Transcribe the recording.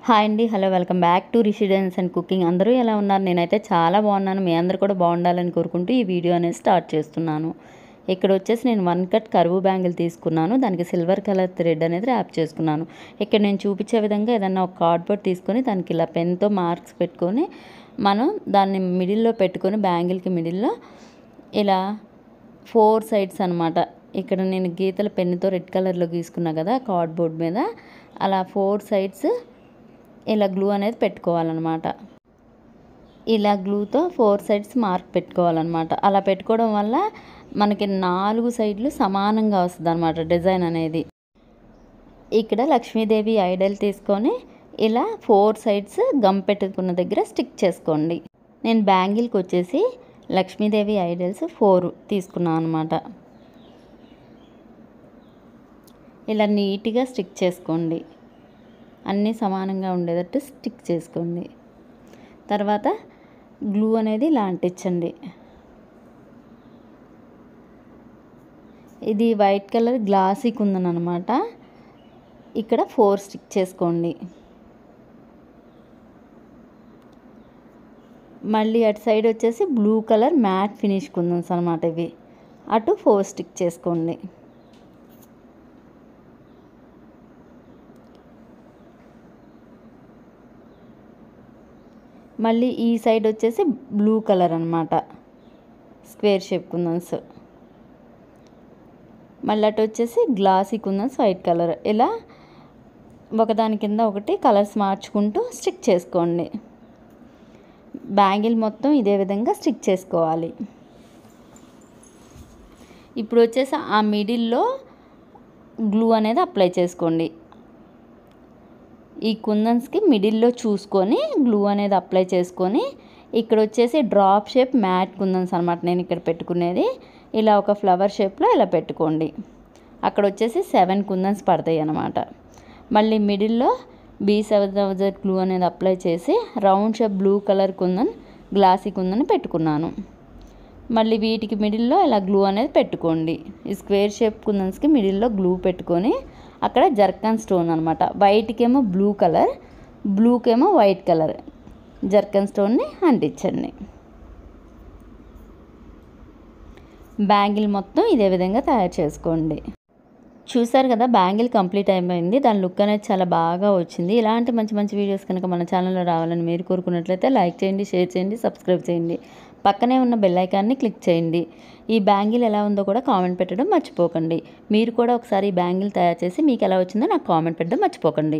Hi అండి, hello, welcome back to Rishi dance and cooking. అందరూ ఎలా ఉన్నారు? నేనైతే చాలా బాగున్నాను. మీ అందరూ కూడా బాగుండాలని కోరుకుంటూ ఈ వీడియో అనేది స్టార్ట్ చేస్తున్నాను. ఇక్కడ వచ్చేసి నేను 1 కట్ కరువు బ్యాంగిల్ తీసుకున్నాను. దానికి సిల్వర్ కలర్ థ్రెడ్ అనేది ర్యాప్ చేసుకున్నాను. ఇక్కడ నేను చూపించే విధంగా ఏదన్నా ఒక కార్డ్బోర్డ్ తీసుకొని దానికి ఇలా పెన్తో మార్క్స్ పెట్టుకొని మనం దాన్ని మిడిల్లో పెట్టుకొని బ్యాంగిల్కి మిడిల్లో ఇలా 4 సైడ్స్ అనమాట. ఇక్కడ నేను గీతల పెన్నుతో రెడ్ కలర్లో గీసుకున్నా కదా కార్డ్బోర్డ్ మీద, అలా 4 సైడ్స్ ఇలా గ్లూ అనేది పెట్టుకోవాలన్నమాట. ఇలా గ్లూతో 4 సైడ్స్ మార్క్ పెట్టుకోవాలన్నమాట. అలా పెట్టుకోవడం వల్ల మనకి 4 సైడ్లు సమానంగా వస్తుంది అనమాట డిజైన్ అనేది. ఇక్కడ లక్ష్మీదేవి ఐడల్ తీసుకొని ఇలా 4 సైడ్స్ గమ్ పెట్టుకున్న దగ్గర స్టిక్ చేసుకోండి. నేను బ్యాంగిల్కి వచ్చేసి లక్ష్మీదేవి ఐడల్స్ 4 తీసుకున్నాను అనమాట. ఇలా నీట్గా స్టిక్ చేసుకోండి. అన్నీ సమానంగా ఉండేటట్టు స్టిక్ చేసుకోండి. తర్వాత గ్లూ అనేది ఇలా అంటించండి. ఇది వైట్ కలర్ గ్లాసీ కుందన్ అనమాట. ఇక్కడ 4 స్టిక్ చేసుకోండి. మళ్ళీ అటు సైడ్ వచ్చేసి బ్లూ కలర్ మ్యాట్ ఫినిష్ కుందన్స్ అనమాట. ఇవి అటు 4 స్టిక్ చేసుకోండి. మళ్ళీ ఈ సైడ్ వచ్చేసి బ్లూ కలర్ అనమాట, స్క్వేర్ షేప్ కుందన్స్. మళ్ళీ అటు వచ్చేసి గ్లాసీ కుందన్స్ వైట్ కలర్. ఇలా ఒకదాని కింద ఒకటి కలర్స్ మార్చుకుంటూ స్టిక్ చేసుకోండి. బ్యాంగిల్ మొత్తం ఇదే విధంగా స్టిక్ చేసుకోవాలి. ఇప్పుడు వచ్చేసి ఆ మిడిల్లో గ్లూ అనేది అప్లై చేసుకోండి. ఈ కుందన్స్కి మిడిల్లో చూసుకొని గ్లూ అనేది అప్లై చేసుకొని, ఇక్కడ వచ్చేసి డ్రాప్ షేప్ మ్యాట్ కుందన్స్ అనమాట నేను ఇక్కడ పెట్టుకునేది. ఇలా ఒక ఫ్లవర్ షేప్లో ఇలా పెట్టుకోండి. అక్కడ వచ్చేసి 7 కుందన్స్ పడతాయి అన్నమాట. మళ్ళీ మిడిల్లో B7000 గ్లూ అనేది అప్లై చేసి round shape blue colour kundan glossy kundan పెట్టుకున్నాను. మళ్ళీ వీటికి మిడిల్లో ఇలా గ్లూ అనేది పెట్టుకోండి. ఈ స్క్వేర్ షేప్ కుందన్స్కి మిడిల్లో గ్లూ పెట్టుకొని అక్కడ జర్కన్ స్టోన్ అనమాట. వైట్కేమో బ్లూ కలర్, బ్లూకేమో వైట్ కలర్ జర్కన్ స్టోన్ని అంటించండి. బ్యాంగిల్ మొత్తం ఇదే విధంగా తయారు చేసుకోండి. చూసారు కదా, బ్యాంగిల్ కంప్లీట్ అయిపోయింది. దాని లుక్ అనేది చాలా బాగా వచ్చింది. ఇలాంటి మంచి మంచి వీడియోస్ కనుక మన ఛానల్లో రావాలని మీరు కోరుకున్నట్లయితే లైక్ చేయండి, షేర్ చేయండి, సబ్స్క్రైబ్ చేయండి. పక్కనే ఉన్న బెల్ ఐకాన్ని క్లిక్ చేయండి. ఈ బ్యాంగిల్ ఎలా ఉందో కూడా కామెంట్ పెట్టడం మర్చిపోకండి. మీరు కూడా ఒకసారి ఈ బ్యాంగిల్ తయారు చేసి మీకు ఎలా వచ్చిందో నాకు కామెంట్ పెట్టడం మర్చిపోకండి.